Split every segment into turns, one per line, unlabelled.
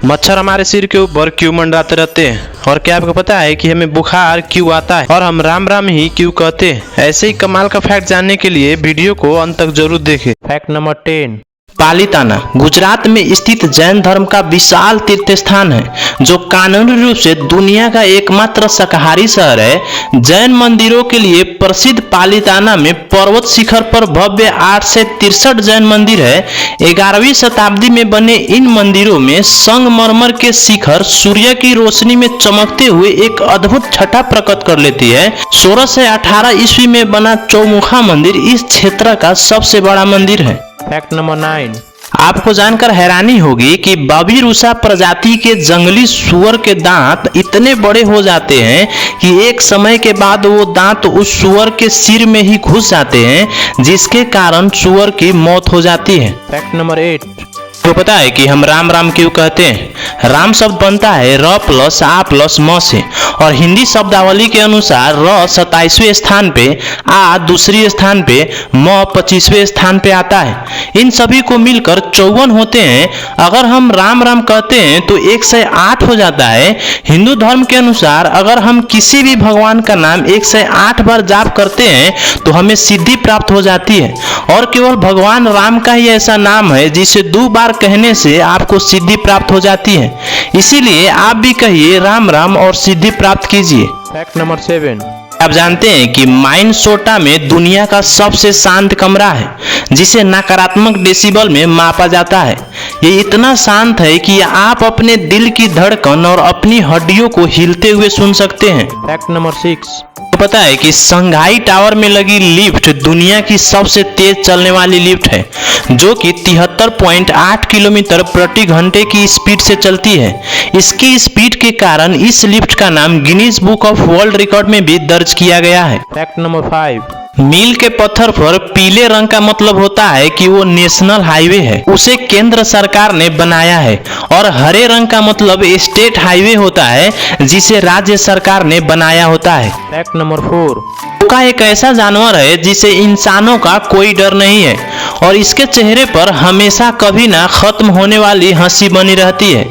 मच्छर हमारे सिर के ऊपर क्यों मंडराते रहते हैं? और क्या आपको पता है कि हमें बुखार क्यों आता है और हम राम राम ही क्यों कहते हैं? ऐसे ही कमाल का फैक्ट जानने के लिए वीडियो को अंत तक जरूर देखें। Fact number 10। पालीताना गुजरात में स्थित जैन धर्म का विशाल तीर्थ स्थान है, जो कानूनी रूप से दुनिया का एकमात्र शाकाहारी शहर है। जैन मंदिरों के लिए प्रसिद्ध पालीताना में पर्वत शिखर पर भव्य 8 से 63 जैन मंदिर है। 11वीं शताब्दी में बने इन मंदिरों में संगमरमर के शिखर सूर्य की रोशनी में चमकते हुए एक अद्भुत छटा प्रकट कर लेती है। 1618 ईस्वी में बना चौमुखा मंदिर इस क्षेत्र का सबसे बड़ा मंदिर है। Fact number 9। आपको जानकर हैरानी होगी कि बाबिरुसा प्रजाति के जंगली सुअर के दांत इतने बड़े हो जाते हैं कि एक समय के बाद वो दांत उस सुअर के सिर में ही घुस जाते हैं, जिसके कारण सुअर की मौत हो जाती है। Fact number 8। तो पता है कि हम राम राम क्यों कहते हैं? राम शब्द बनता है र प्लस आ प्लस म से, और हिंदी शब्दावली के अनुसार र 27वें स्थान पे, आ दूसरी स्थान पे, म 25वें स्थान पे आता है। इन सभी को मिलकर 54 होते हैं। अगर हम राम राम कहते हैं तो 108 हो जाता है। हिंदू धर्म के अनुसार अगर हम किसी भी भगवान का नाम 108 बार जाप करते हैं तो हमें सिद्धि प्राप्त हो जाती है, और केवल भगवान राम का ही ऐसा नाम है जिसे 2 बार कहने से आपको सिद्धि प्राप्त हो जाती है। इसीलिए आप भी कहिए राम राम और सिद्धि प्राप्त कीजिए। Fact number 7। आप जानते हैं कि माइनसोटा में दुनिया का सबसे शांत कमरा है, जिसे नकारात्मक डेसिबल में मापा जाता है। ये इतना शांत है कि आप अपने दिल की धड़कन और अपनी हड्डियों को हिलते हुए सुन सकते हैं। Fact number 6। तो पता है कि संघाई टावर में लगी लिफ्ट दुनिया की सबसे तेज चलने वाली लिफ्ट है, जो कि 73.8 किलोमीटर प्रति घंटे की स्पीड से चलती है। इसकी स्पीड के कारण इस लिफ्ट का नाम Guinness book of world record में भी दर्ज किया गया है। Fact number 5। मील के पत्थर पर पीले रंग का मतलब होता है कि वो नेशनल हाईवे है, उसे केंद्र सरकार ने बनाया है, और हरे रंग का मतलब स्टेट हाईवे होता है, जिसे राज्य सरकार ने बनाया होता है। Fact number 4। का एक ऐसा जानवर है जिसे इंसानों का कोई डर नहीं है, और इसके चेहरे पर हमेशा कभी ना खत्म होने वाली हंसी बनी रहती है।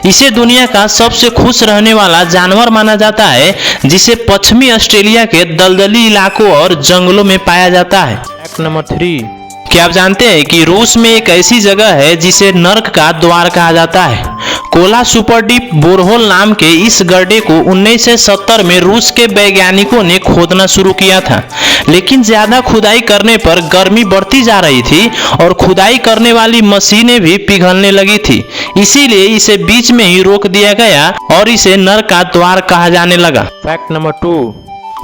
इसे दुनिया का सबसे खुश रहने वाला जानवर माना जाता है, जिसे पश्चिमी ऑस्ट्रेलिया के दलदली इलाकों और जंगलों में पाया जाता है। Fact number 3। क्या आप जानते हैं कि रूस में एक ऐसी जगह है जिसे नर्क का द्वार कहा जाता है? कोला सुपर डीप बोरहोल नाम के इस गड्ढे को 1970 में रूस के वैज्ञानिकों ने खोदना शुरू किया था, लेकिन ज्यादा खुदाई करने पर गर्मी बढ़ती जा रही थी और खुदाई करने वाली मशीनें भी पिघलने लगी थी। इसीलिए इसे बीच में ही रोक दिया गया और इसे नर्क का द्वार कहा जाने लगा। Fact number 2।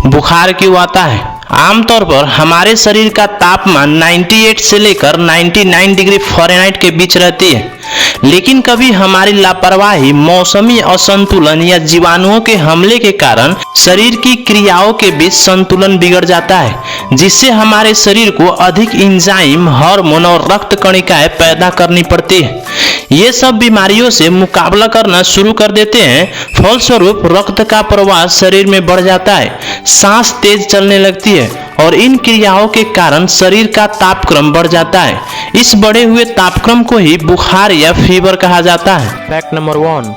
बुखार क्यों आता है? आमतौर पर हमारे शरीर का तापमान 98 से लेकर 99 डिग्री फ़ारेनहाइट के बीच रहती है, लेकिन कभी हमारी लापरवाही, मौसमी असंतुलन या जीवाणुओं के हमले के कारण शरीर की क्रियाओं के बीच संतुलन बिगड़ जाता है, जिससे हमारे शरीर को अधिक एंजाइम, हार्मोन और रक्त कणिकाएं पैदा करनी पड़ती है। ये सब बीमारियों से मुकाबला करना शुरू कर देते हैं। फलस्वरूप रक्त का प्रवाह शरीर में बढ़ जाता है, सांस तेज चलने लगती है, और इन क्रियाओं के कारण शरीर का तापक्रम बढ़ जाता है। इस बढ़े हुए तापक्रम को ही बुखार या फीवर कहा जाता है। Fact number 1।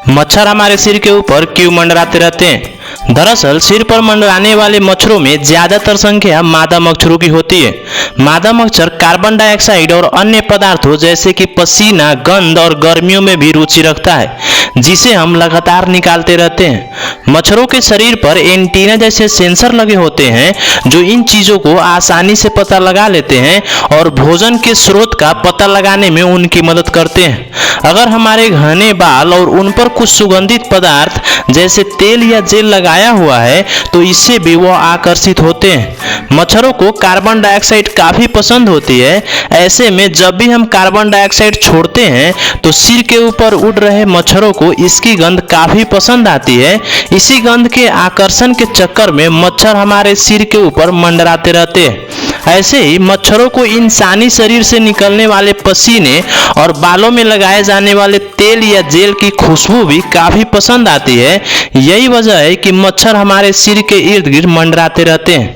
मच्छर हमारे सिर के ऊपर क्यों मंडराते रहते हैं? दरअसल सिर पर मंडराने वाले मच्छरों में ज्यादातर संख्या मादा मच्छरों की होती है। मादा मच्छर कार्बन डाइऑक्साइड और अन्य पदार्थों जैसे कि पसीना, गंध और गर्मियों में भी रुचि रखता है, जिसे हम लगातार निकालते रहते हैं। मच्छरों के शरीर पर एंटीना जैसे सेंसर लगे होते हैं, जो इन चीजों को आसानी से पता लगा लेते हैं और भोजन के स्रोत का पता लगाने में उनकी मदद करते हैं। अगर हमारे घने बाल और उन पर कुछ सुगंधित पदार्थ जैसे तेल या जेल लगाया हुआ है तो इससे भी वो आकर्षित होते हैं। मच्छरों को कार्बन डाइऑक्साइड काफी पसंद होती है। ऐसे में जब भी हम कार्बन डाइऑक्साइड छोड़ते हैं तो सिर के ऊपर उड़ रहे मच्छरों को इसकी गंध काफी पसंद आती है। इसी गंध के आकर्षण के चक्कर में मच्छर हमारे सिर के ऊपर मंडराते रहते हैं। ऐसे ही मच्छरों को इंसानी शरीर से निकलने वाले पसीने और बालों में लगाए जाने वाले तेल या जेल की खुशबू भी काफी पसंद आती है। यही वजह है कि मच्छर हमारे सिर के इर्द गिर्द मंडराते रहते हैं।